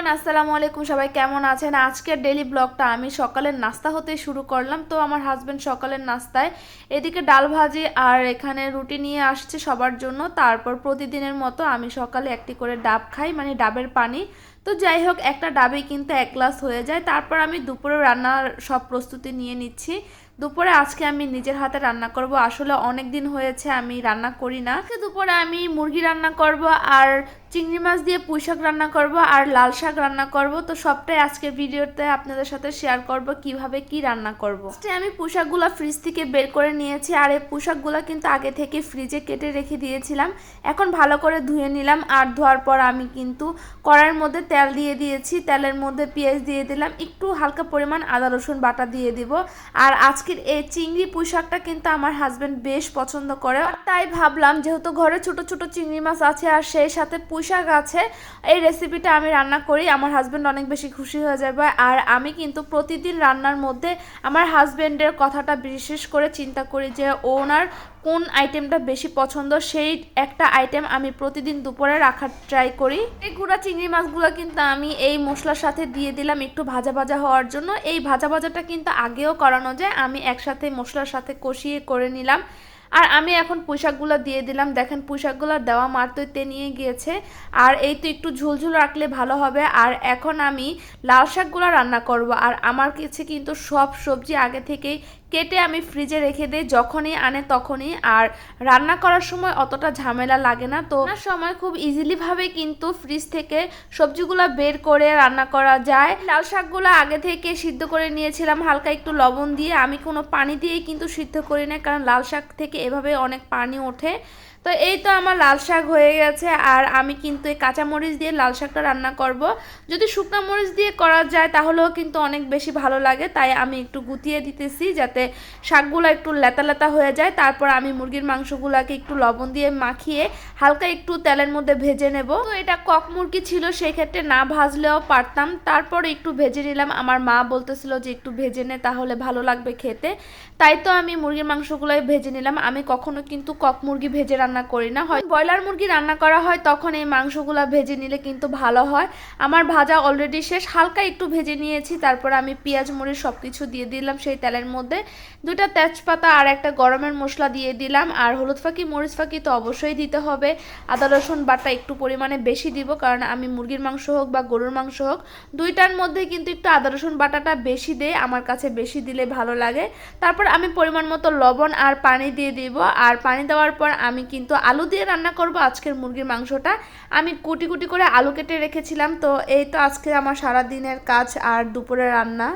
Everyone, আসসালামু আলাইকুম। সবাই কেমন আছেন? আজকের ডেইলি ব্লগটা আমি সকালের নাস্তা হতে শুরু করলাম। তো আমার হাজবেন্ড সকালের নাস্তায় এদিকে ডাল ভাজি আর এখানে রুটি নিয়ে আসছে সবার জন্য। তারপর প্রতিদিনের মতো আমি সকালে একটি করে ডাব খাই, মানে ডাবের পানি। তো যাই হোক, একটা ডাবে কিন্তু এক গ্লাস হয়ে যায়। তারপর আমি দুপুরে রান্নার সব প্রস্তুতি নিয়ে নিচ্ছি। দুপুরে আজকে আমি নিজের হাতে রান্না করব। আসলে অনেক দিন হয়েছে আমি রান্না করি না। দুপুরে আমি মুরগি রান্না করব, আর চিংড়ি মাছ দিয়ে পুঁই শাক রান্না করব, আর লাল শাক রান্না করব। তো সবটাই আজকের ভিডিওতে আপনাদের সাথে শেয়ার করব কিভাবে কি রান্না করব। আমি পুঁই শাকগুলো ফ্রিজ থেকে বের করে নিয়েছি, আর এই পুঁই শাকগুলো কিন্তু আগে থেকে ফ্রিজে কেটে রেখে দিয়েছিলাম। এখন ভালো করে ধুয়ে নিলাম, আর ধোয়ার পর আমি কিন্তু কড়াইয়ের মধ্যে তেল দিয়ে দিয়েছি। তেলের মধ্যে পেঁয়াজ দিয়ে দিলাম, একটু হালকা পরিমাণ আদা রসুন বাটা দিয়ে দিব। আর আজকের এই চিংড়ি পুঁই শাকটা কিন্তু আমার হাজবেন্ড বেশ পছন্দ করে, তাই ভাবলাম যেহেতু ঘরে ছোট ছোট চিংড়ি মাছ আছে আর সেই সাথে পুঁই শাক আছে, এই রেসিপিটা আমি রান্না করি, আমার হাজবেন্ড অনেক বেশি খুশি হয়ে যাবে। আর আমি কিন্তু প্রতিদিন রান্নার মধ্যে আমার হাজবেন্ডের কথাটা বিশেষ করে চিন্তা করি যে ওনার কোন আইটেমটা বেশি পছন্দ, সেই একটা আইটেম আমি প্রতিদিন দুপুরে রাখার ট্রাই করি। এই গুঁড়া চিংড়ি মাছগুলো কিন্তু আমি এই মশলার সাথে দিয়ে দিলাম একটু ভাজা ভাজা হওয়ার জন্য। এই ভাজা ভাজাটা কিন্তু আগেও করানো যায়, আমি একসাথে মশলার সাথে কষিয়ে করে নিলাম। আর আমি এখন পুঁই শাকগুলো দিয়ে দিলাম। দেখেন পুঁই শাকগুলো দেওয়া মাত্রই নিয়ে গিয়েছে। আর এই তো একটু ঝুলঝুল রাখলে ভালো হবে। আর এখন আমি লাল শাকগুলো রান্না করব। আর আমার কাছে কিন্তু সব সবজি আগে থেকেই কেটে আমি ফ্রিজে রেখে দিই, যখনই আনে তখনই। আর রান্না করার সময় অতটা ঝামেলা লাগে না, তো সময় খুব ইজিলি ভাবে কিন্তু ফ্রিজ থেকে সবজিগুলো বের করে রান্না করা যায়। লাল শাকগুলো আগে থেকে সিদ্ধ করে নিয়েছিলাম হালকা একটু লবণ দিয়ে। আমি কোনো পানি দিয়েই কিন্তু সিদ্ধ করি না, কারণ লাল শাক থেকে এভাবে অনেক পানি ওঠে। তো এই তো আমার লাল শাক হয়ে গেছে। আর আমি কিন্তু এই কাঁচামরিচ দিয়ে লাল শাকটা রান্না করব। যদি শুকনো মরিচ দিয়ে করা যায় তাহলেও কিন্তু অনেক বেশি ভালো লাগে, তাই আমি একটু গুটিয়ে দিতেছি যাতে শাকগুলো একটু লেতা লেতা হয়ে যায়। তারপর আমি মুরগির মাংসগুলোকে একটু লবণ দিয়ে মাখিয়ে হালকা একটু তেলের মধ্যে ভেজে নেব। তো এটা কক মুরগি ছিল, সেই ক্ষেত্রে না ভাজলেও পারতাম, তারপর একটু ভেজে নিলাম। আমার মা বলতেছিল যে একটু ভেজে নে তাহলে ভালো লাগবে খেতে, তাই তো আমি মুরগির মাংসগুলোই ভেজে নিলাম। আমি কখনো কিন্তু কক মুরগি ভেজে রান্না করি না, হয় ব্রয়লার মুরগি রান্না করা হয় তখন এই মাংসগুলো ভেজে নিলে কিন্তু ভালো হয়। আমার ভাজা অলরেডি শেষ, হালকা একটু ভেজে নিয়েছি। তারপর আমি পেঁয়াজ মরিচ সব কিছু দিয়ে দিলাম সেই তেলের মধ্যে। দুটা তেজপাতা আর একটা গরমের মশলা দিয়ে দিলাম। আর হলুদ ফাঁকি মরিচ ফাঁকি তো অবশ্যই দিতে হবে। আদা রসুন বাটা একটু পরিমাণে বেশি দিব, কারণ আমি মুরগির মাংস হোক বা গরুর মাংস হোক দুইটার মধ্যে কিন্তু একটু আদা রসুন বাটাটা বেশি দেয়, আমার কাছে বেশি দিলে ভালো লাগে। তারপর আমি পরিমাণ মতো লবণ আর পানি দিয়ে দিব। আর পানি দেওয়ার পর আমি কিন্তু আলু দিয়ে রান্না করব আজকের মুরগির মাংসটা। আমি কুটি কুটি করে আলু কেটে রেখেছিলাম। তো এই তো আজকে আমার সারা দিনের কাজ আর দুপুরে রান্না।